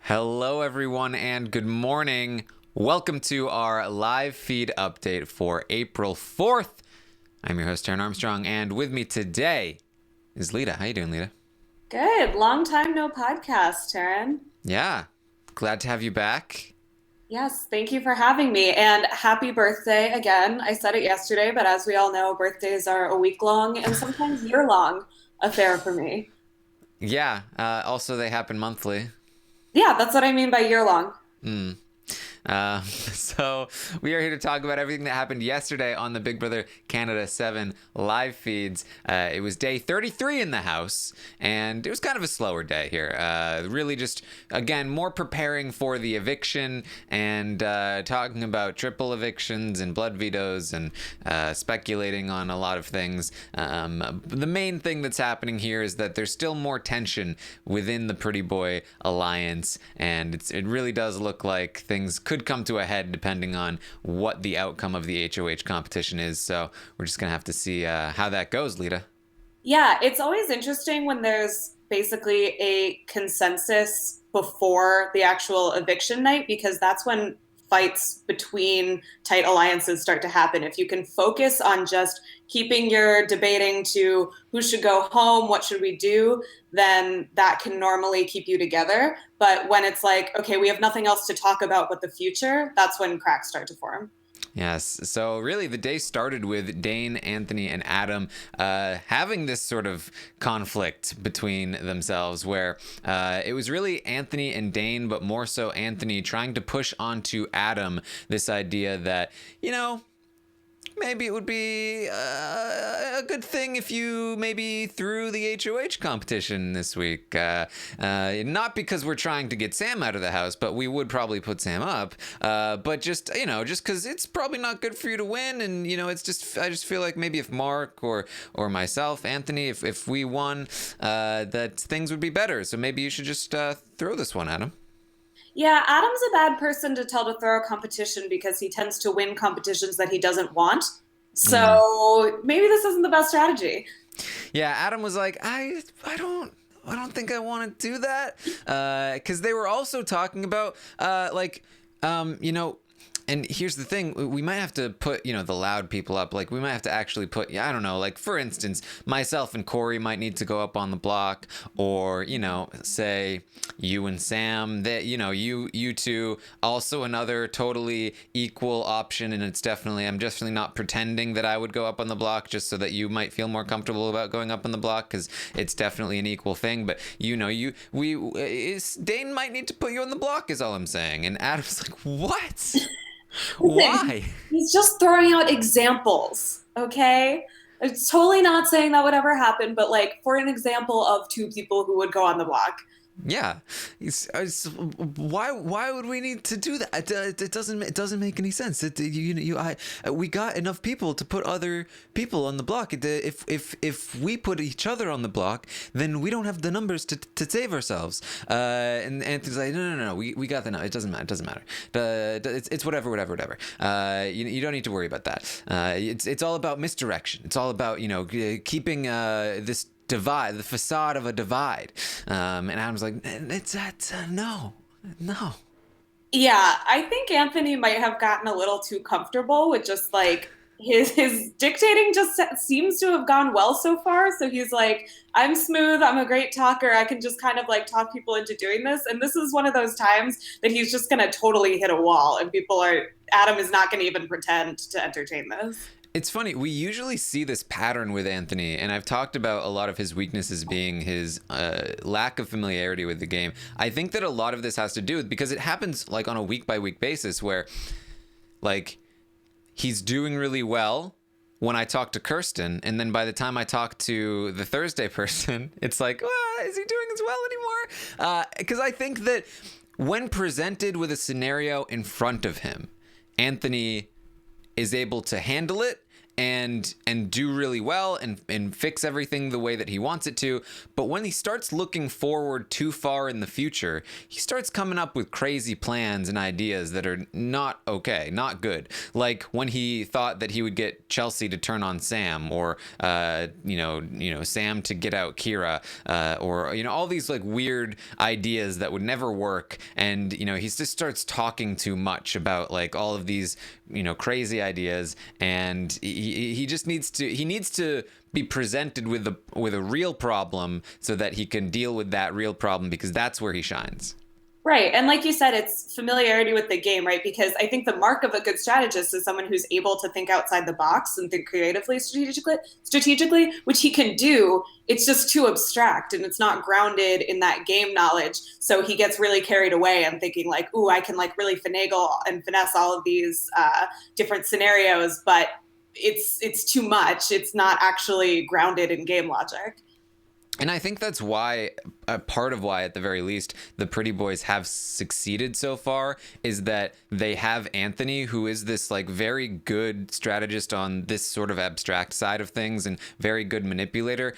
Hello, everyone, and good morning. Welcome to our live feed update for April 4th. I'm your host, Taryn Armstrong, and with me today is Lita. How you doing, Lita? Good. Long time no podcast, Taryn. Yeah, glad to have you back. Yes, thank you for having me. And happy birthday again. I said it yesterday, but as we all know, birthdays are a week long and sometimes year long affair for me. Yeah, also they happen monthly. Yeah, that's what I mean by year long. So we are here to talk about everything that happened yesterday on the Big Brother Canada 7 live feeds. It was day 33 in the house, and it was kind of a slower day here. Really just, again, more preparing for the eviction and talking about triple evictions and blood vetoes and speculating on a lot of things. The main thing that's happening here is that there's still more tension within the Pretty Boy Alliance, and it really does look like things could come to a head depending on what the outcome of the HOH competition is. So we're just gonna have to see how that goes, Lita. Yeah, it's always interesting when there's basically a consensus before the actual eviction night because that's when fights between tight alliances start to happen. If you can focus on just keeping your debating to who should go home, what should we do, then that can normally keep you together. But when it's like, okay, we have nothing else to talk about but the future, that's when cracks start to form. Yes. So really, the day started with Dane, Anthony, and Adam having this sort of conflict between themselves, where it was really Anthony and Dane, but more so Anthony trying to push onto Adam this idea that, maybe it would be a good thing if you maybe threw the HOH competition this week. Not because we're trying to get Sam out of the house, but we would probably put Sam up. But just because it's probably not good for you to win, and it's just I just feel like maybe if Mark or myself, Anthony, if we won, that things would be better. So maybe you should just throw this one at him. Yeah, Adam's a bad person to tell to throw a competition because he tends to win competitions that he doesn't want. So maybe this isn't the best strategy. Yeah, Adam was like, I don't think I want to do that, because they were also talking about and here's the thing, we might have to put the loud people up. Like we might have to actually put, I don't know, like for instance, myself and Corey might need to go up on the block, or say you and Sam, that you two, also another totally equal option. And I'm definitely not pretending that I would go up on the block just so that you might feel more comfortable about going up on the block, because it's definitely an equal thing. But Dane might need to put you on the block is all I'm saying. And Adam's like, what? Listen, Why? he's just throwing out examples, okay? It's totally not saying that would ever happen, but like for an example of two people who would go on the block. Yeah, why would we need to do that? It doesn't make any sense. We got enough people to put other people on the block. If we put each other on the block, then we don't have the numbers to save ourselves. And Anthony's like, no, we got the number. It doesn't matter. It's whatever. You don't need to worry about that. It's all about misdirection. It's all about keeping this divide, the facade of a divide. And Adam's like, it's that, no. Yeah, I think Anthony might have gotten a little too comfortable with just like his dictating just seems to have gone well so far. So he's like, I'm smooth, I'm a great talker, I can just kind of like talk people into doing this. And this is one of those times that he's just gonna totally hit a wall and Adam is not gonna even pretend to entertain this. It's funny, we usually see this pattern with Anthony, and I've talked about a lot of his weaknesses being his lack of familiarity with the game. I think that a lot of this has to do with, because it happens like on a week by week basis, where like he's doing really well when I talk to Kirsten, and then by the time I talk to the Thursday person, it's like, is he doing as well anymore? Because I think that when presented with a scenario in front of him, Anthony is able to handle it and do really well and fix everything the way that he wants it to. But when he starts looking forward too far in the future, he starts coming up with crazy plans and ideas that are not okay, not good. Like when he thought that he would get Chelsea to turn on Sam, or Sam to get out Kira, or all these like weird ideas that would never work. And he just starts talking too much about like all of these crazy ideas, and he just needs to be presented with a real problem so that he can deal with that real problem, because that's where he shines. Right. And like you said, it's familiarity with the game, right? Because I think the mark of a good strategist is someone who's able to think outside the box and think creatively, strategically, which he can do. It's just too abstract and it's not grounded in that game knowledge. So he gets really carried away and thinking like, ooh, I can like really finagle and finesse all of these different scenarios, but it's too much. It's not actually grounded in game logic. And I think that's why, part of why, at the very least, the Pretty Boys have succeeded so far is that they have Anthony, who is this like very good strategist on this sort of abstract side of things and very good manipulator,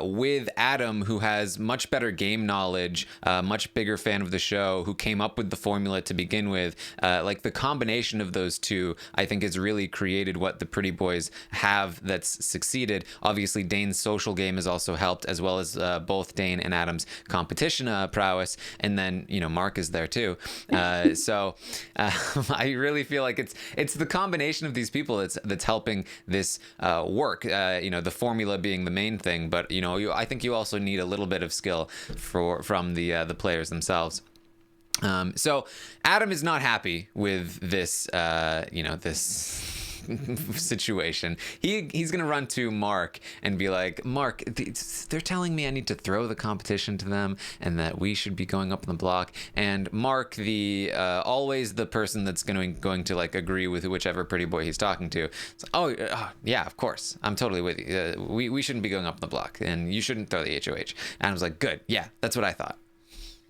with Adam, who has much better game knowledge, much bigger fan of the show, who came up with the formula to begin with. Like the combination of those two, I think, has really created what the Pretty Boys have that's succeeded. Obviously, Dane's social game has also helped, as well as both Dane and Adam's competition prowess. And then, Mark is there too. So I really feel like it's the combination of these people that's helping this work. The formula being the main thing, but I think you also need a little bit of skill from the players themselves. So Adam is not happy with this this situation. He's gonna run to Mark and be like, Mark, they're telling me I need to throw the competition to them and that we should be going up on the block. And Mark, the always the person that's going to like agree with whichever Pretty Boy he's talking to, yeah, of course, I'm totally with you. We shouldn't be going up on the block, and you shouldn't throw the HOH. And I was like, good, yeah, that's what I thought.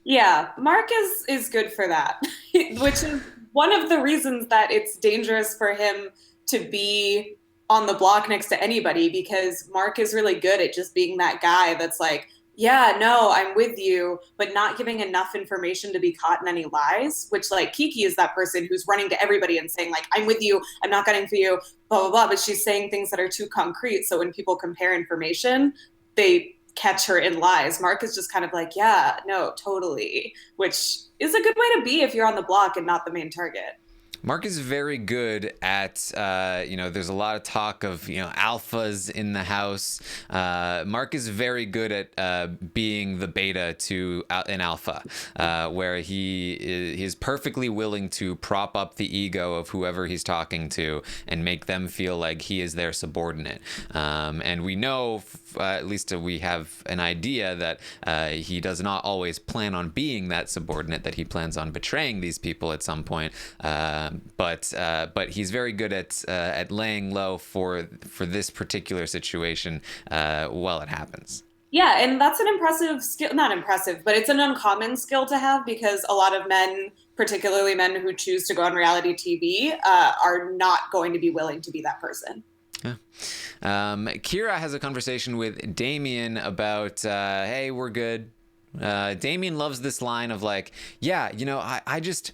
Yeah, Mark is good for that, which is one of the reasons that it's dangerous for him to be on the block next to anybody, because Mark is really good at just being that guy that's like, yeah, no, I'm with you, but not giving enough information to be caught in any lies, which like Kiki is that person who's running to everybody and saying like, I'm with you, I'm not gunning for you, blah, blah, blah. But she's saying things that are too concrete. So when people compare information, they catch her in lies. Mark is just kind of like, yeah, no, totally, which is a good way to be if you're on the block and not the main target. Mark is very good at, there's a lot of talk of, alphas in the house. Mark is very good at being the beta to an alpha, where he is perfectly willing to prop up the ego of whoever he's talking to and make them feel like he is their subordinate. And we know, at least we have an idea that he does not always plan on being that subordinate, that he plans on betraying these people at some point. But he's very good at laying low for this particular situation while it happens. Yeah, and that's an impressive skill. Not impressive, but it's an uncommon skill to have, because a lot of men, particularly men who choose to go on reality TV, are not going to be willing to be that person. Yeah. Kira has a conversation with Damien about, hey, we're good. Damien loves this line of like, yeah, I just...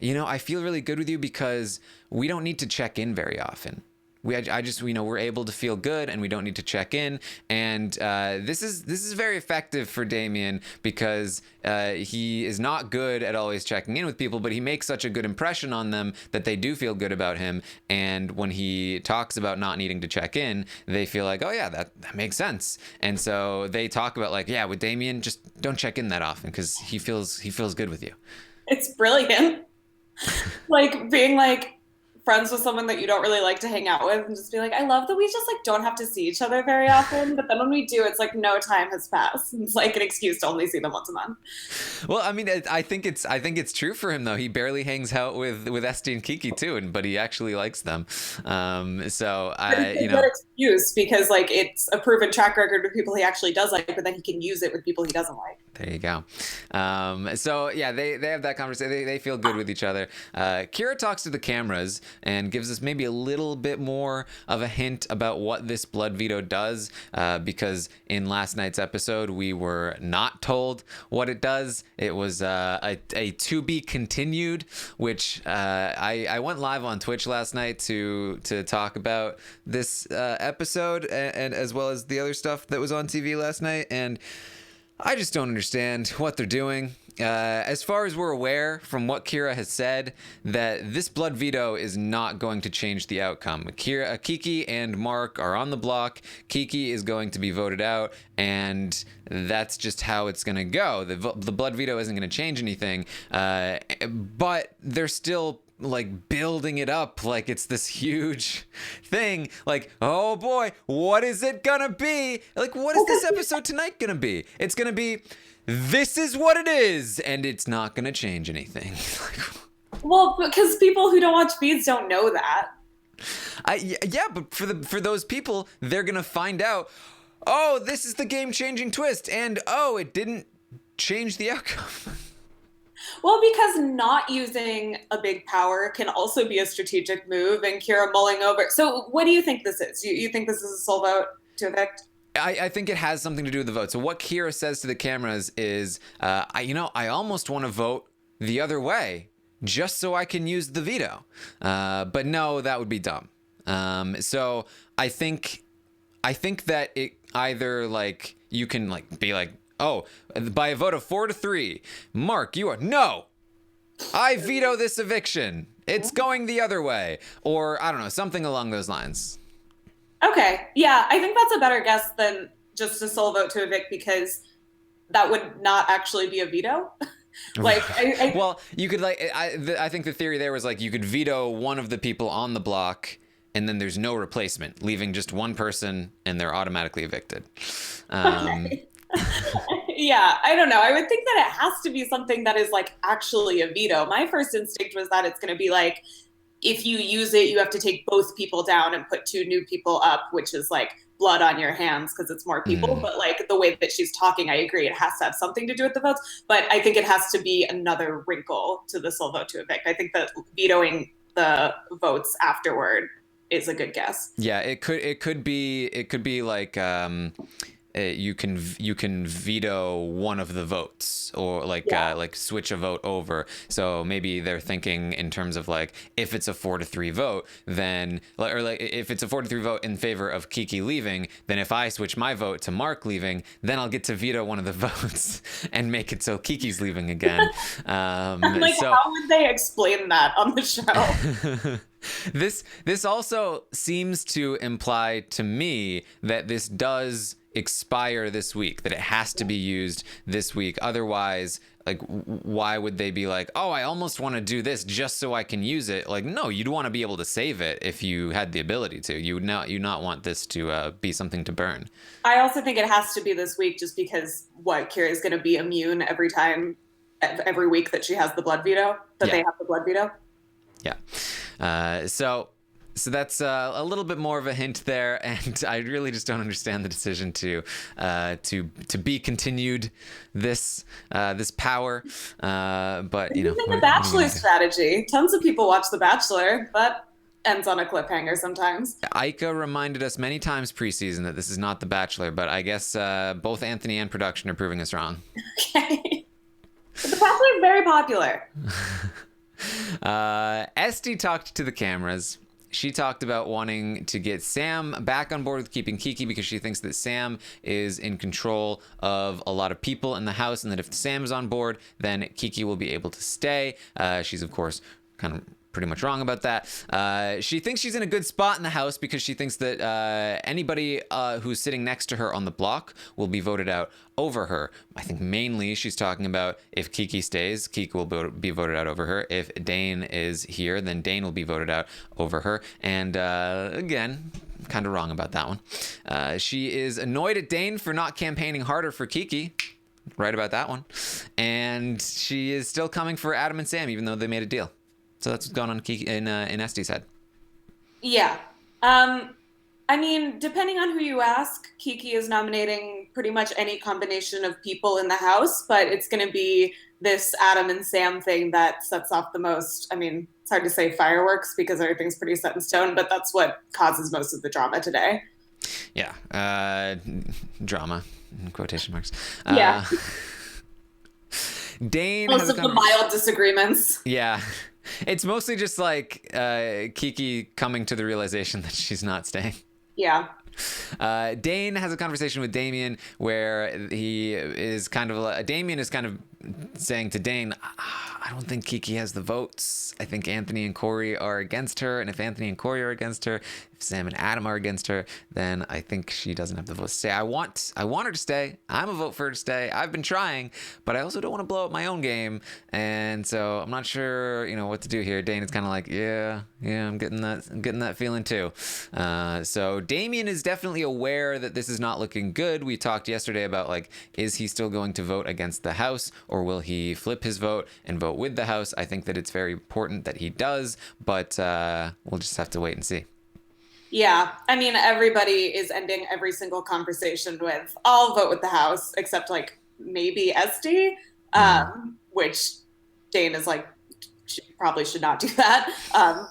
I feel really good with you because we don't need to check in very often. I just we're able to feel good and we don't need to check in. And this is very effective for Damien, because he is not good at always checking in with people, but he makes such a good impression on them that they do feel good about him. And when he talks about not needing to check in, they feel like, oh yeah, that makes sense. And so they talk about like, yeah, with Damien, just don't check in that often because he feels good with you. It's brilliant. Like being like friends with someone that you don't really like to hang out with and just be like, I love that we just like don't have to see each other very often, but then when we do, it's like no time has passed. It's like an excuse to only see them once a month. Well, I mean, I think it's true for him though. He barely hangs out with Esty and Kiki too, but he actually likes them. So it's a good excuse, because like it's a proven track record with people he actually does like, but then he can use it with people he doesn't like. There you go. So yeah, they have that conversation. They feel good with each other. Kira talks to the cameras and gives us maybe a little bit more of a hint about what this blood veto does, because in last night's episode we were not told what it does. It was a to be continued, which I went live on Twitch last night to talk about this episode, and as well as the other stuff that was on TV last night, and I just don't understand what they're doing. As far as we're aware from what Kira has said, that this blood veto is not going to change the outcome. Kiki and Mark are on the block. Kiki is going to be voted out, and that's just how it's going to go. The blood veto isn't going to change anything, but they're still like building it up like it's this huge thing. Like, oh boy, what is it gonna be? Like, what is this episode tonight gonna be? It's gonna be, this is what it is, and it's not gonna change anything. Well, because people who don't watch feeds don't know that. Yeah, but for those people, they're gonna find out, oh, this is the game-changing twist, and oh, it didn't change the outcome. Well, because not using a big power can also be a strategic move, and Kira mulling over. So what do you think this is? You think this is a sole vote to evict? I think it has something to do with the vote. So what Kira says to the cameras is, I almost want to vote the other way just so I can use the veto. But no, that would be dumb. So I think that it either like you can like be like, oh, by a vote of 4-3, Mark, you are no. I veto this eviction. It's going the other way, or I don't know, something along those lines. Okay, yeah, I think that's a better guess than just a sole vote to evict, because that would not actually be a veto. Like, well, you could like, I think the theory there was like you could veto one of the people on the block, and then there's no replacement, leaving just one person, and they're automatically evicted. Okay. Yeah, I don't know. I would think that it has to be something that is like actually a veto. My first instinct was that it's going to be like, if you use it, you have to take both people down and put 2 new people up, which is like blood on your hands because it's more people. But like the way that she's talking, I agree, it has to have something to do with the votes. But I think it has to be another wrinkle to the sole vote to evict. I think that vetoing the votes afterward is a good guess. Yeah, it could be like you can veto one of the votes, or like switch a vote over. So maybe they're thinking in terms of like, if it's a 4-3 vote, then or like if it's a 4-3 vote in favor of Kiki leaving, then if I switch my vote to Mark leaving, then I'll get to veto one of the votes and make it so Kiki's leaving again. Like, so, how would they explain that on the show? This also seems to imply to me that this does expire this week, that it has to be used this week. Otherwise, like, why would they be like, oh, I almost want to do this just so I can use it? Like, no, you'd want to be able to save it if you had the ability to. You would not want this to be something to burn. I also think it has to be this week, just because Kira is going to be immune every week that she has the blood veto, they have the blood veto. Yeah. So that's a little bit more of a hint there, and I really just don't understand the decision to be continued this power. But you know, the Bachelor strategy. Tons of people watch The Bachelor, but ends on a cliffhanger sometimes. Aika reminded us many times preseason that this is not The Bachelor, but I guess both Anthony and production are proving us wrong. Okay. But The Bachelor is very popular. Esty talked to the cameras. She talked about wanting to get Sam back on board with keeping Kiki because she thinks that Sam is in control of a lot of people in the house, and that if Sam is on board, then Kiki will be able to stay. She's, of course, kind of pretty much wrong about that. She thinks she's in a good spot in the house because she thinks that anybody who's sitting next to her on the block will be voted out over her. I think mainly she's talking about if Kiki stays, Kiki will be voted out over her. If Dane is here, then Dane will be voted out over her. And again, kind of wrong about that one. She is annoyed at Dane for not campaigning harder for Kiki. Right about that one. And she is still coming for Adam and Sam, even though they made a deal. So that's what's going on in Esty's head. Yeah. I mean, depending on who you ask, Kiki is nominating pretty much any combination of people in the house, but it's going to be this Adam and Sam thing that sets off the most. I mean, it's hard to say fireworks because everything's pretty set in stone, but that's what causes most of the drama today. Yeah. Drama, in quotation marks. Yeah. Dane Most has of the mild disagreements. Yeah. It's mostly just like Kiki coming to the realization that she's not staying. Yeah. Dane has a conversation with Damien where he is kind of Damien is kind of saying to Dane, I don't think Kiki has the votes. I think Anthony and Corey are against her, and if Anthony and Corey are against her, if Sam and Adam are against her, then I think she doesn't have the votes to stay. I want her to stay. I'm a vote for her to stay. I've been trying, but I also don't want to blow up my own game, and so I'm not sure, what to do here. Dane is kind of like, yeah, I'm getting that feeling too. So Damien is definitely aware that this is not looking good. We talked yesterday about like, is he still going to vote against the House, or will he flip his vote and vote with the House? I think that it's very important that he does, but we'll just have to wait and see. Yeah, I mean, everybody is ending every single conversation with, I'll vote with the House, except like maybe SD, which Dane is like, she probably should not do that,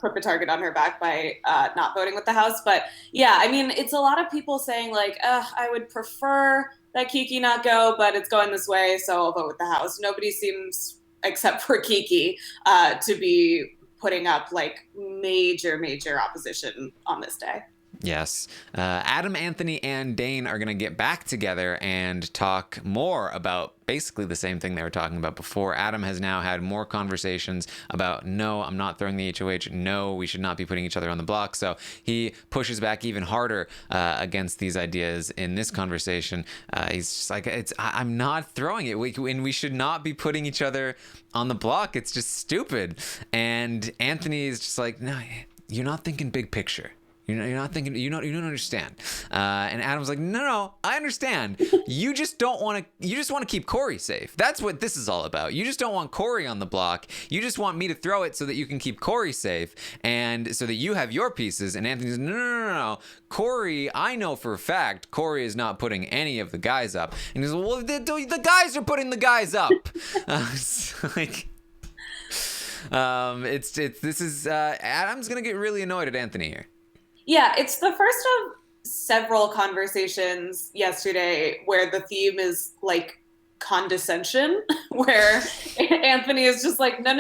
put the target on her back by not voting with the House. But yeah, I mean, it's a lot of people saying like, I would prefer that Kiki not go, but it's going this way, so I'll vote with the House. Nobody seems, except for Kiki, to be putting up like major opposition on this day. Yes. Adam, Anthony, and Dane are going to get back together and talk more about basically the same thing they were talking about before. Adam has now had more conversations about, no, I'm not throwing the HOH. No, we should not be putting each other on the block. So he pushes back even harder against these ideas in this conversation. He's just like, I'm not throwing it. We should not be putting each other on the block. It's just stupid. And Anthony is just like, no, you're not thinking big picture. You're not thinking. You don't understand. And Adam's like, no, I understand. You just don't want to. You just want to keep Corey safe. That's what this is all about. You just don't want Corey on the block. You just want me to throw it so that you can keep Corey safe, and so that you have your pieces. And Anthony's no. Corey, I know for a fact Corey is not putting any of the guys up. And he's like, well, the guys are putting the guys up. It's like. This is Adam's gonna get really annoyed at Anthony here. Yeah, it's the first of several conversations yesterday where the theme is like condescension, where Anthony is just like, no,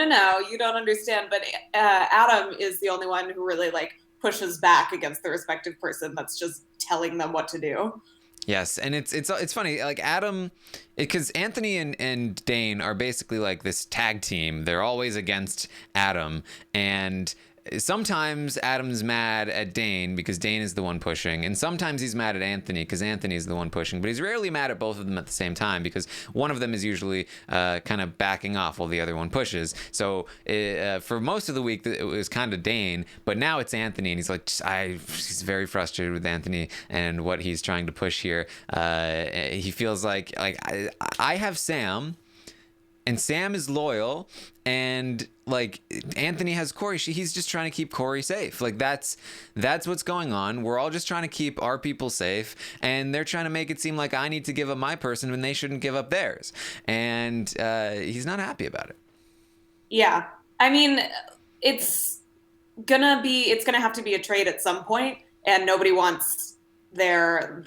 you don't understand. But Adam is the only one who really like pushes back against the respective person that's just telling them what to do. Yes, and it's funny, like Adam, because Anthony and Dane are basically like this tag team. They're always against Adam, and sometimes Adam's mad at Dane because Dane is the one pushing, and sometimes he's mad at Anthony because Anthony is the one pushing, but he's rarely mad at both of them at the same time because one of them is usually kind of backing off while the other one pushes. So for most of the week, it was kind of Dane, but now it's Anthony, and he's like, he's very frustrated with Anthony and what he's trying to push here. He feels like I have Sam, and Sam is loyal, and like Anthony has Corey. He's just trying to keep Corey safe. Like that's what's going on. We're all just trying to keep our people safe, and they're trying to make it seem like I need to give up my person when they shouldn't give up theirs. And he's not happy about it. Yeah, I mean, it's gonna have to be a trade at some point, and nobody wants their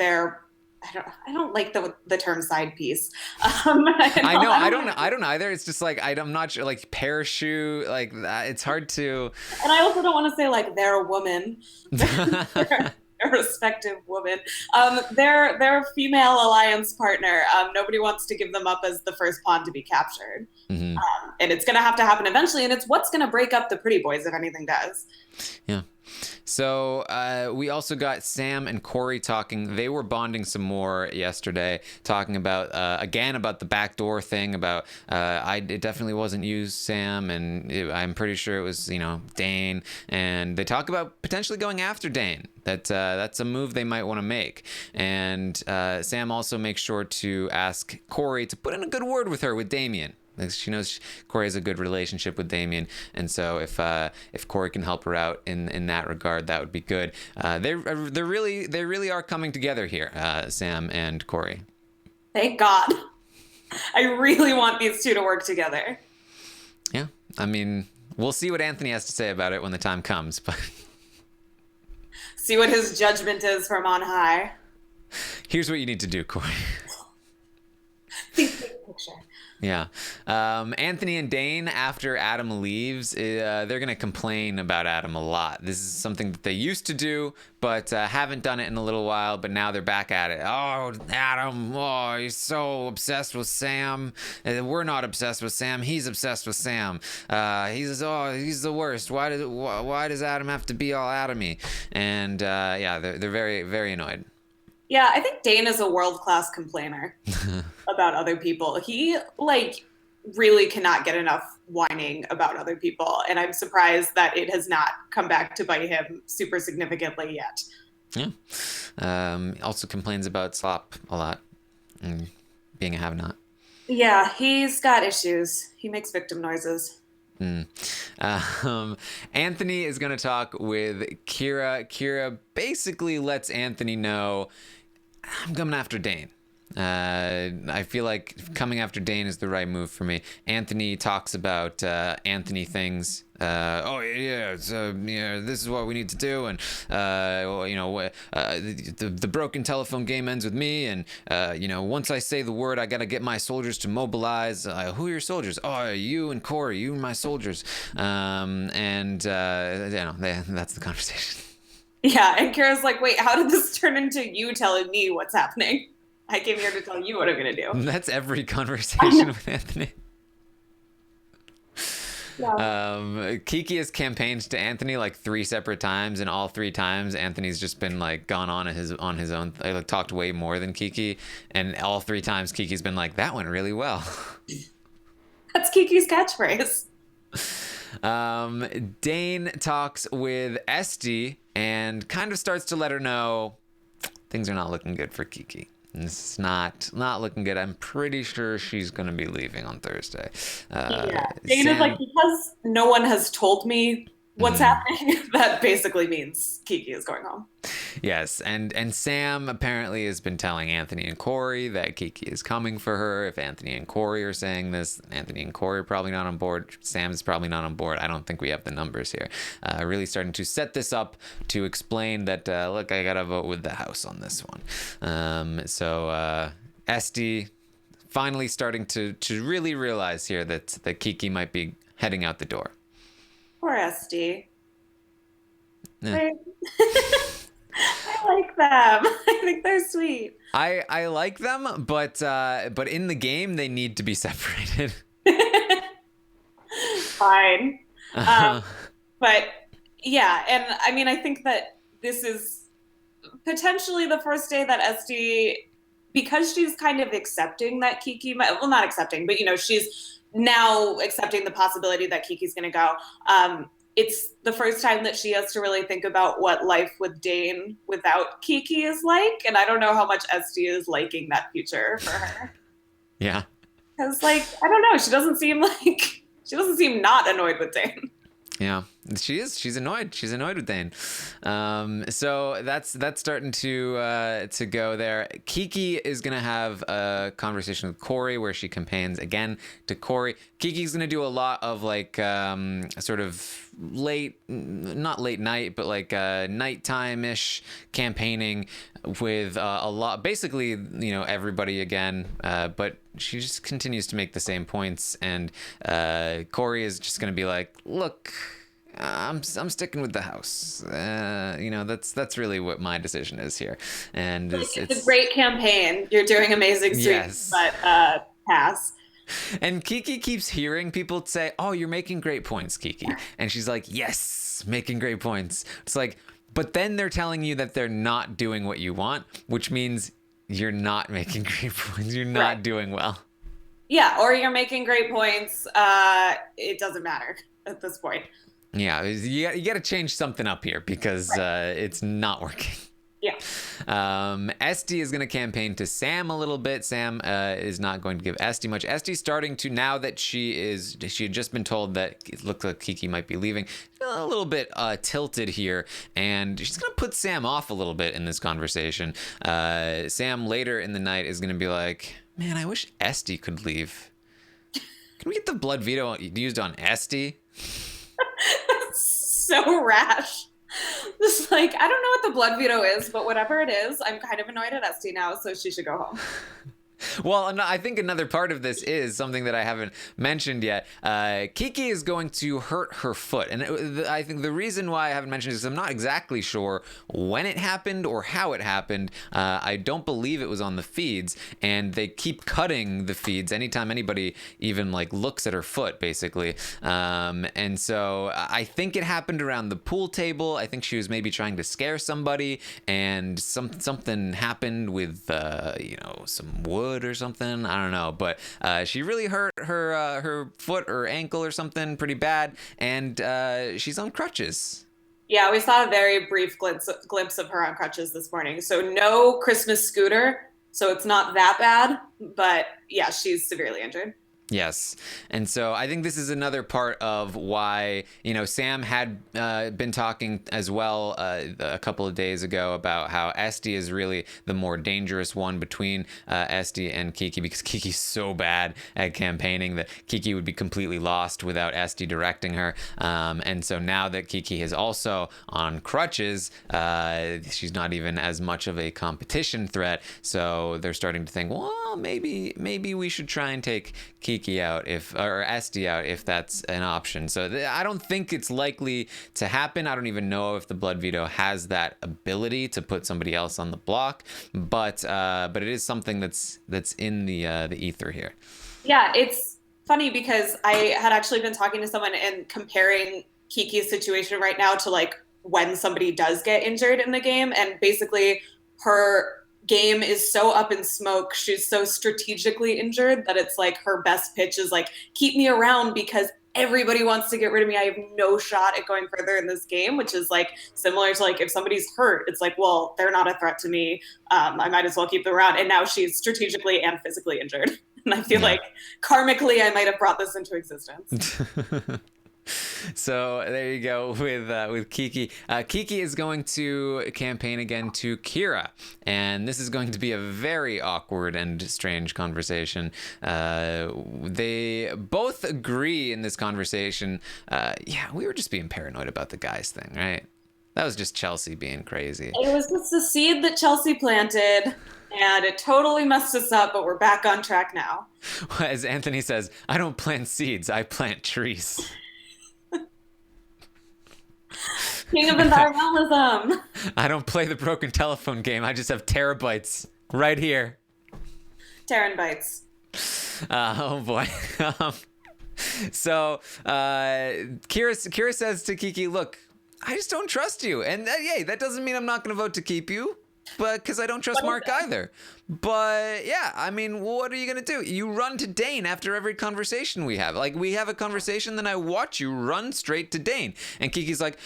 I don't like the term side piece. I don't either. It's just like I'm not sure, like parachute, like that. It's hard to. And I also don't want to say like they're a woman, their respective woman. Their female alliance partner. Nobody wants to give them up as the first pawn to be captured, and it's going to happen eventually. And it's what's going to break up the pretty boys if anything does. Yeah. So we also got Sam and Corey talking. They were bonding some more yesterday, talking about again about the backdoor thing. About it definitely wasn't you, Sam, and I'm pretty sure it was Dane. And they talk about potentially going after Dane. That's a move they might want to make. And Sam also makes sure to ask Corey to put in a good word with her with Damien. She knows Corey has a good relationship with Damien, and so if Corey can help her out in that regard, that would be good. They really are coming together here, Sam and Corey. Thank God. I really want these two to work together. Yeah, I mean, we'll see what Anthony has to say about it when the time comes, but See what his judgment is from on high. here's what you need to do, Corey. Think big picture. Yeah. Anthony and Dane, after Adam leaves, they're going to complain about Adam a lot. This is something that they used to do, but haven't done it in a little while, but now they're back at it. Oh, Adam, oh, he's so obsessed with Sam. We're not obsessed with Sam. He's obsessed with Sam. He's the worst. Why does Adam have to be all Adamy? And yeah, they're very, very annoyed. Yeah, I think Dane is a world-class complainer about other people. He, like, really cannot get enough whining about other people, and I'm surprised that it has not come back to bite him super significantly yet. Yeah. Also complains about slop a lot, and being a have-not. Yeah, he's got issues. He makes victim noises. Anthony is going to talk with Kira. Kira basically lets Anthony know, I'm coming after Dane. I feel like coming after Dane is the right move for me. Anthony talks about Anthony things. Oh yeah, so yeah, this is what we need to do, and well, you know, the broken telephone game ends with me, and you know, once I say the word, I gotta get my soldiers to mobilize. Who are your soldiers? Oh, you and Corey, you and my soldiers. And you know, that's the conversation. Yeah, and Kira's like, wait, how did this turn into you telling me what's happening? I came here to tell you what I'm going to do. That's every conversation with Anthony. Yeah. Kiki has campaigned to Anthony like 3 separate times, and all 3 times Anthony's just been like gone on his own, like talked way more than Kiki, and all 3 times Kiki's been like, that went really well. That's Kiki's catchphrase. Dane talks with Esty and kind of starts to let her know things are not looking good for Kiki. It's not looking good. I'm pretty sure she's going to be leaving on Thursday. Yeah. Dane is like, because no one has told me what's happening, that basically means Kiki is going home. Yes, and Sam apparently has been telling Anthony and Corey that Kiki is coming for her. If Anthony and Corey are saying this, Anthony and Corey are probably not on board. Sam's probably not on board. I don't think we have the numbers here. Really starting to set this up to explain that, look, I got to vote with the house on this one. So Esty finally starting to really realize here that Kiki might be heading out the door. Poor Esty. Yeah. I like them. I think they're sweet. I like them, but in the game they need to be separated. Fine. But yeah, and I mean, I think that this is potentially the first day that Esty, because she's kind of accepting that Kiki might, well, not accepting, but you know, she's now accepting the possibility that Kiki's going to go. It's the first time that she has to really think about what life with Dane without Kiki is like. And I don't know how much Esty is liking that future for her. Yeah. Because, like, I don't know. She doesn't seem not annoyed with Dane. Yeah, she is. She's annoyed. She's annoyed with Dane. So that's starting to go there. Kiki is gonna have a conversation with Corey where she campaigns again to Corey. Kiki's gonna do a lot of like sort of not late night, but like nighttime-ish campaigning with a lot, basically, you know, everybody again. But she just continues to make the same points, and Corey is just gonna be like, look, I'm sticking with the house. You know, that's really what my decision is here. And it's a great campaign. You're doing amazing streams, yes. But pass. And Kiki keeps hearing people say, oh, you're making great points, Kiki. And she's like, yes, making great points. It's like, but then they're telling you that they're not doing what you want, which means you're not making great points. You're not doing well. Yeah, or you're making great points. It doesn't matter at this point. Yeah, you got to change something up here because it's not working. Yeah. Esty is going to campaign to Sam a little bit. Sam is not going to give Esty much. Esty's starting to, now that she had just been told that it looked like Kiki might be leaving, a little bit tilted here, and she's going to put Sam off a little bit in this conversation. Sam later in the night is going to be like, Man, I wish Esty could leave. Can we get the blood veto used on Esty? So rash. Just like, I don't know what the blood veto is, but whatever it is, I'm kind of annoyed at Esty now, so she should go home. Well, I think another part of this is something that I haven't mentioned yet. Kiki is going to hurt her foot. And I think the reason why I haven't mentioned it is I'm not exactly sure when it happened or how it happened. I don't believe it was on the feeds. And they keep cutting the feeds anytime anybody even like looks at her foot, basically. And so I think it happened around the pool table. I think she was maybe trying to scare somebody. And something happened with, some wood or something. I don't know, but she really hurt her foot or ankle or something pretty bad, and she's on crutches. Yeah, we saw a very brief glimpse of her on crutches this morning. So no Christmas scooter, so it's not that bad, but yeah, she's severely injured. Yes. And so I think this is another part of why, Sam had been talking as well a couple of days ago about how Esty is really the more dangerous one between Esty and Kiki, because Kiki's so bad at campaigning that Kiki would be completely lost without Esty directing her. And so now that Kiki is also on crutches, she's not even as much of a competition threat. So they're starting to think, well, maybe we should try and take Kiki out or Esty out if that's an option. So I don't think it's likely to happen. I don't even know if the blood veto has that ability to put somebody else on the block, but it is something that's in the ether here. Yeah, it's funny because I had actually been talking to someone and comparing Kiki's situation right now to like when somebody does get injured in the game, and basically her game is so up in smoke. She's so strategically injured that it's like her best pitch is like, keep me around because everybody wants to get rid of me. I have no shot at going further in this game, which is like similar to like if somebody's hurt, it's like, well, they're not a threat to me. I might as well keep them around. And now she's strategically and physically injured. And I feel like karmically, I might have brought this into existence. So there you go with Kiki. Kiki is going to campaign again to Kira, and this is going to be a very awkward and strange conversation. They both agree in this conversation. We were just being paranoid about the guys thing, right? That was just Chelsea being crazy. It was just the seed that Chelsea planted, and it totally messed us up, but we're back on track now. As Anthony says, I don't plant seeds, I plant trees. King of environmentalism. I don't play the broken telephone game. I just have terabytes right here. Terabytes. Oh boy. So Kira says to Kiki, "Look, I just don't trust you, and that doesn't mean I'm not going to vote to keep you." But because I don't trust Mark either. But yeah, I mean, what are you going to do? You run to Dane after every conversation we have. Like, we have a conversation, then I watch you run straight to Dane. And Kiki's like,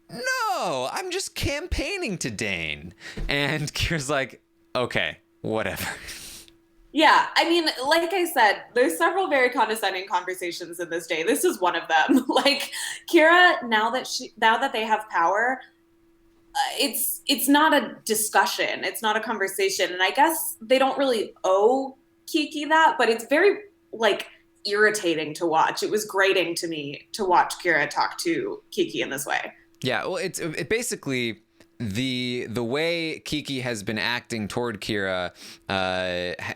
no, I'm just campaigning to Dane. And Kira's like, okay, whatever. Yeah, I mean, like I said, there's several very condescending conversations in this day. This is one of them. Like, Kira, now that they have power, it's not a discussion. It's not a conversation. And I guess they don't really owe Kiki that, but it's very like irritating to watch. It was grating to me to watch Kira talk to Kiki in this way. Yeah, well, it basically the way Kiki has been acting toward Kira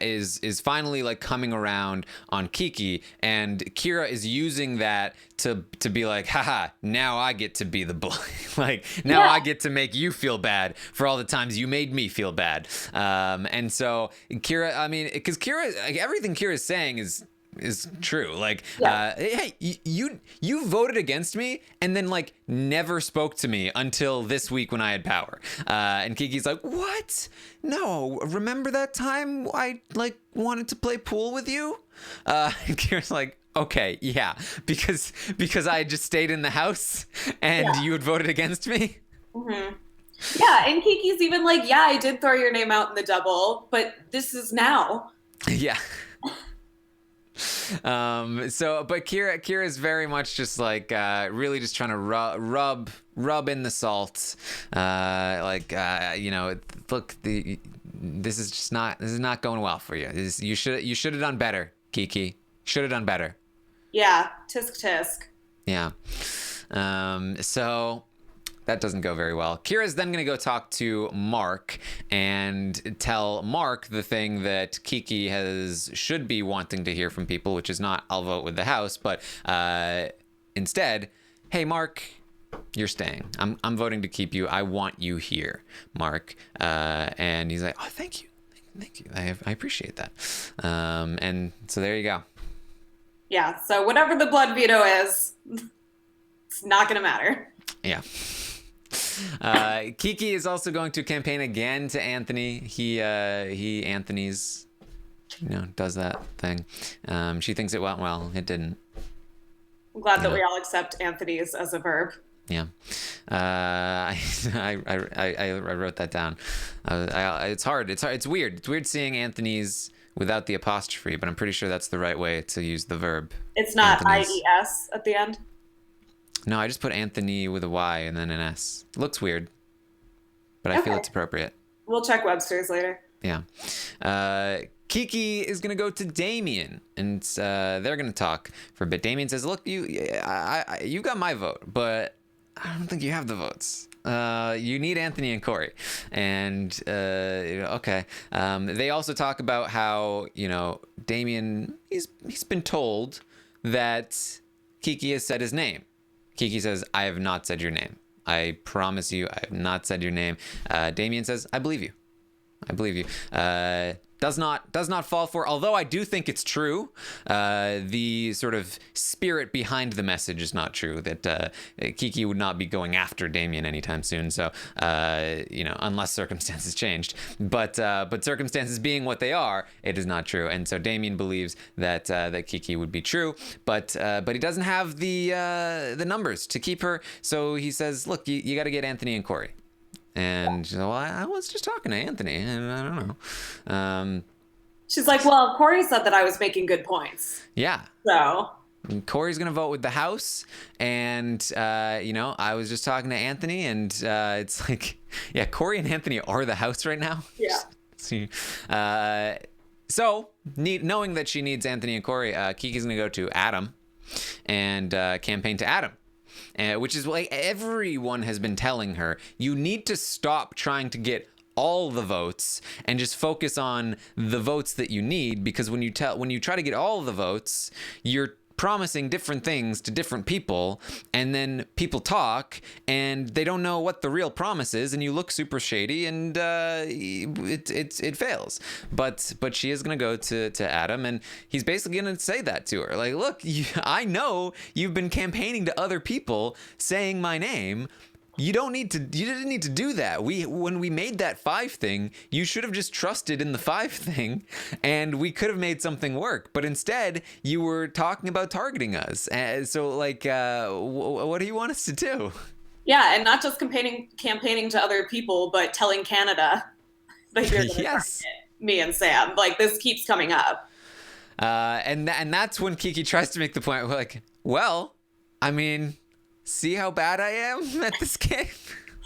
is finally like coming around on Kiki, and Kira is using that to be like, haha, now I get to be the bully. Like, now I get to make you feel bad for all the times you made me feel bad. And so Kira, I mean, because Kira, like, everything Kira is saying is true. Like, hey, you voted against me and then like never spoke to me until this week when I had power. And Kiki's like, what? No, remember that time I like wanted to play pool with you? And Kira's like, okay, yeah, because I had just stayed in the house and you had voted against me. Mm-hmm. Yeah, and Kiki's even like, yeah, I did throw your name out in the double, but this is now. Yeah. But Kira is very much just like really just trying to rub in the salt. Look, this is not going well for you. You should have done better, Kiki. Should have done better. Yeah, tisk tisk. Yeah. So that doesn't go very well. Kira's then going to go talk to Mark and tell Mark the thing that Kiki should be wanting to hear from people, which is not I'll vote with the house, but instead, hey Mark, you're staying. I'm voting to keep you. I want you here, Mark. And he's like, oh, thank you. I appreciate that. And so there you go. Yeah, so whatever the blood veto is, it's not going to matter. Yeah. Kiki is also going to campaign again to Anthony. He Anthony's, does that thing. She thinks it went well. It didn't. I'm glad that we all accept Anthony's as a verb. Yeah. I wrote that down. It's hard. It's weird. It's weird seeing Anthony's without the apostrophe, but I'm pretty sure that's the right way to use the verb. It's not Anthony's. IES at the end? No, I just put Anthony with a Y and then an S. It looks weird, but I feel it's appropriate. We'll check Webster's later. Yeah. Kiki is going to go to Damien, and they're going to talk for a bit. Damien says, look, you got my vote, but I don't think you have the votes. You need Anthony and Corey. And, okay. They also talk about how, Damien, he's been told that Kiki has said his name. Kiki says, I have not said your name. I promise you, I have not said your name. Damien says, I believe you. I believe you. Does not fall for, although I do think it's true, the sort of spirit behind the message is not true, that Kiki would not be going after Damien anytime soon. So, unless circumstances changed, but circumstances being what they are, it is not true. And so Damien believes that Kiki would be true, but he doesn't have the numbers to keep her. So he says, look, you got to get Anthony and Corey. And she's like, well, I was just talking to Anthony, and I don't know. She's like, well, Corey said that I was making good points. Yeah. So. And Corey's going to vote with the house. And, I was just talking to Anthony, and it's like, yeah, Corey and Anthony are the house right now. Yeah. So, knowing that she needs Anthony and Corey, Kiki's going to go to Adam and campaign to Adam. Which is like everyone has been telling her, you need to stop trying to get all the votes and just focus on the votes that you need, because when you try to get all the votes, you're promising different things to different people, and then people talk and they don't know what the real promise is, and you look super shady, and it fails. But she is gonna go to Adam, and he's basically gonna say that to her, like, look, I know you've been campaigning to other people saying my name. You didn't need to do that. When we made that 5 thing, you should have just trusted in the 5 thing, and we could have made something work. But instead, you were talking about targeting us. So, like, what do you want us to do? Yeah, and not just campaigning to other people, but telling Canada that you're going to target me and Sam. Like, this keeps coming up. And that's when Kiki tries to make the point, like, well, I mean, see how bad I am at this game?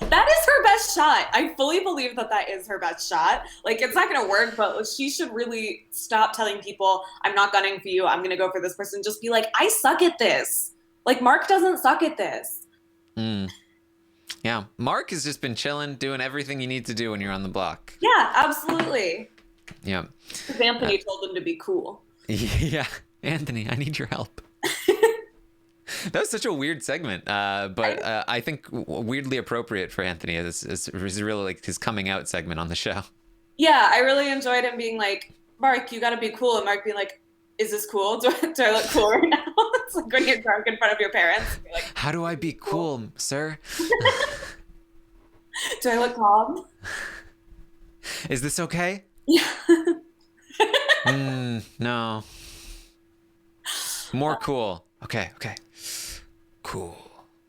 That is her best shot. I fully believe that is her best shot. Like, it's not going to work, but she should really stop telling people, I'm not gunning for you, I'm going to go for this person. Just be like, I suck at this. Like, Mark doesn't suck at this. Yeah, Mark has just been chilling, doing everything you need to do when you're on the block. Yeah, absolutely. Yeah. Because Anthony told him to be cool. Yeah, Anthony, I need your help. That was such a weird segment, but I think weirdly appropriate for Anthony. It's really like his coming out segment on the show. Yeah, I really enjoyed him being like, Mark, you got to be cool. And Mark being like, is this cool? Do I look cool right now? It's like when you're drunk in front of your parents. You're like, how do I be cool, sir? Do I look calm? Is this okay? Yeah. No. More cool. Okay. Cool.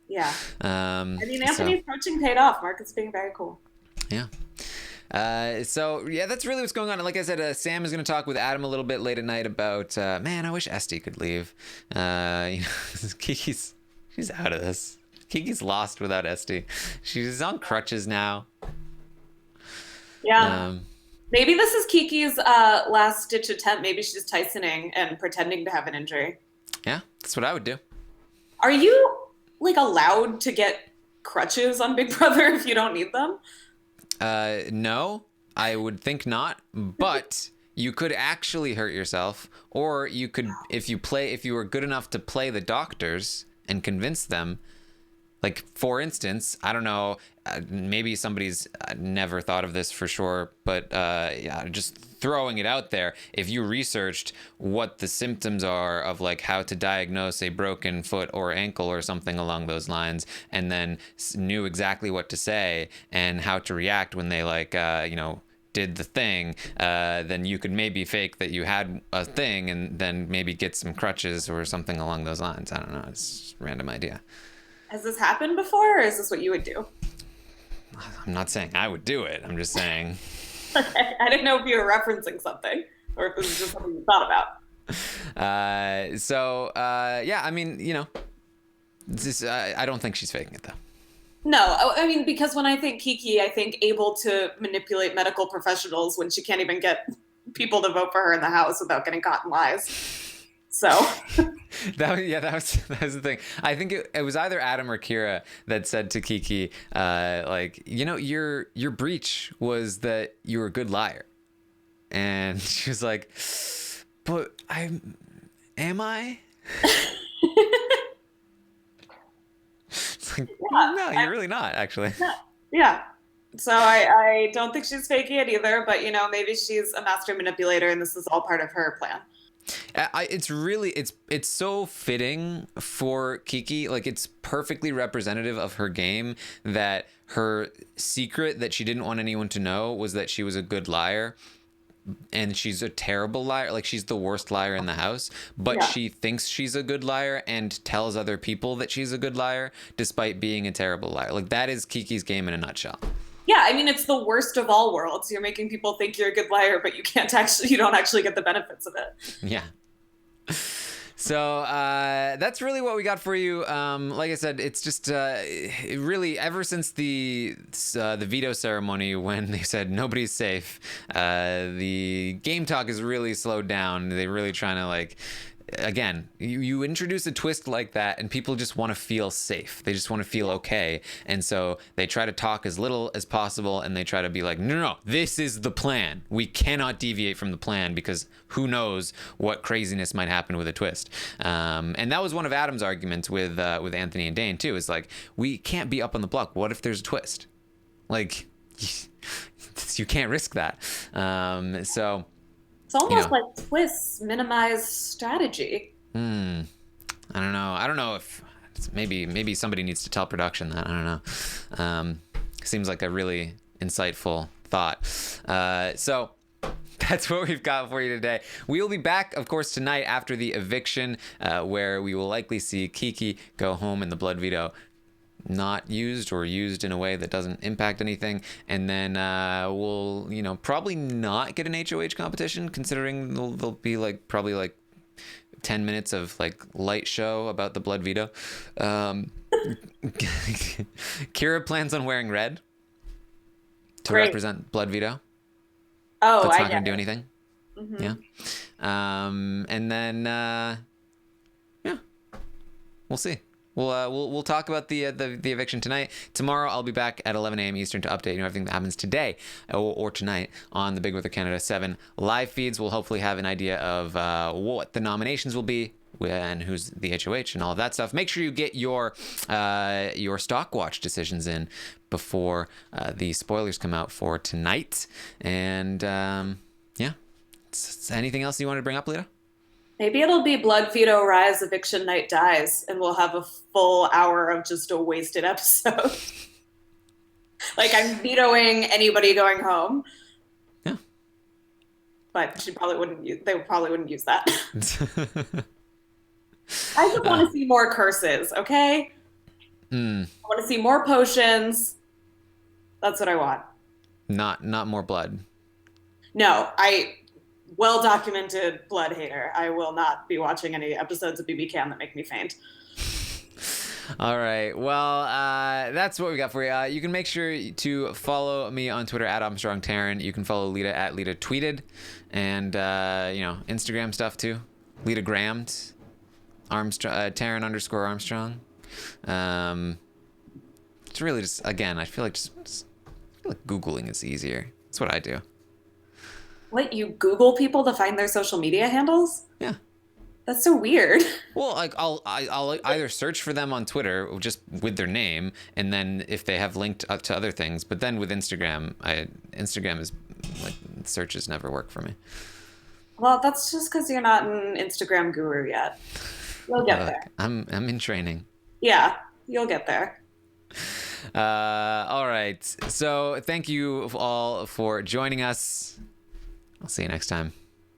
Yeah. I mean, Anthony's coaching paid off. Mark is being very cool. Yeah. So yeah, that's really what's going on. And like I said, Sam is going to talk with Adam a little bit late at night about, man, I wish Esty could leave. Kiki's, she's out of this. Kiki's lost without Esty. She's on crutches now. Yeah. Maybe this is Kiki's last ditch attempt. Maybe she's Tysoning and pretending to have an injury. Yeah, that's what I would do. Are you like allowed to get crutches on Big Brother if you don't need them? No, I would think not, but you could actually hurt yourself, or you could, if you were good enough to play the doctors and convince them. Like, for instance, I don't know, maybe somebody's never thought of this for sure, but yeah, just throwing it out there. If you researched what the symptoms are of like how to diagnose a broken foot or ankle or something along those lines, and then knew exactly what to say and how to react when they like, did the thing, then you could maybe fake that you had a thing and then maybe get some crutches or something along those lines. I don't know. It's just a random idea. Has this happened before, or is this what you would do? I'm not saying I would do it. I'm just saying. Okay. I didn't know if you were referencing something or if this is just something you thought about. Yeah, I mean, I don't think she's faking it though. No, I mean, because when I think Kiki, I think able to manipulate medical professionals when she can't even get people to vote for her in the House without getting caught in lies. So that was the thing. I think it was either Adam or Kira that said to Kiki, your breach was that you were a good liar, and she was like, "But am I?" It's like, yeah, no, you're really not, actually. yeah. So I don't think she's faking it either, but maybe she's a master manipulator and this is all part of her plan. It's so fitting for Kiki. Like, it's perfectly representative of her game that her secret that she didn't want anyone to know was that she was a good liar, and she's a terrible liar. Like, she's the worst liar in the house, but Yeah. she thinks she's a good liar and tells other people that she's a good liar despite being a terrible liar. Like, that is Kiki's game in a nutshell. Yeah, I mean, it's the worst of all worlds. You're making people think you're a good liar, but you don't actually get the benefits of it. Yeah. So that's really what we got for you. Like I said, it's just really ever since the veto ceremony when they said nobody's safe, the game talk is really slowed down. They're really trying to like. Again, you introduce a twist like that and people just want to feel safe. They just want to feel okay. And so they try to talk as little as possible and they try to be like, no, this is the plan. We cannot deviate from the plan because who knows what craziness might happen with a twist. And that was one of Adam's arguments with Anthony and Dane too, is like, we can't be up on the block. What if there's a twist? Like, you can't risk that. So... It's almost like twists minimize strategy. I don't know. I don't know if maybe somebody needs to tell production that. I don't know. Seems like a really insightful thought. So that's what we've got for you today. We will be back, of course, tonight after the eviction, where we will likely see Kiki go home and the blood veto not used or used in a way that doesn't impact anything, and then we'll probably not get an HOH competition, considering there'll be probably 10 minutes of light show about the blood veto. Kira plans on wearing red to represent blood veto. Oh, that's not going to do anything. Mm-hmm. Yeah. And then yeah, we'll see. We'll talk about the eviction tonight. Tomorrow I'll be back at 11 a.m. Eastern to update everything that happens today or tonight on the Big Brother Canada 7 live feeds. We'll hopefully have an idea of what the nominations will be and who's the HOH and all of that stuff. Make sure you get your stock watch decisions in before the spoilers come out for tonight. And yeah, anything else you wanted to bring up, Lita? Maybe it'll be Blood Veto Rise Eviction Night Dies, and we'll have a full hour of just a wasted episode. I'm vetoing anybody going home. Yeah. But they probably wouldn't use that. I just want to see more curses, okay? I want to see more potions. That's what I want. Not more blood. No, well-documented blood hater. I will not be watching any episodes of BB Can that make me faint. All right. Well, that's what we got for you. You can make sure to follow me on Twitter at Armstrong Taryn. You can follow Lita at Lita Tweeted, and Instagram stuff too. Lita Grammed, Armstrong Taryn _ Armstrong. It's really just, again, I feel like Googling is easier. That's what I do. What, you Google people to find their social media handles? Yeah. That's so weird. Well, like I'll either search for them on Twitter just with their name, and then if they have linked up to other things. But then with Instagram, Instagram is like searches never work for me. Well, that's just because you're not an Instagram guru yet. You'll get there. I'm in training. Yeah, you'll get there. All right. So thank you all for joining us. I'll see you next time.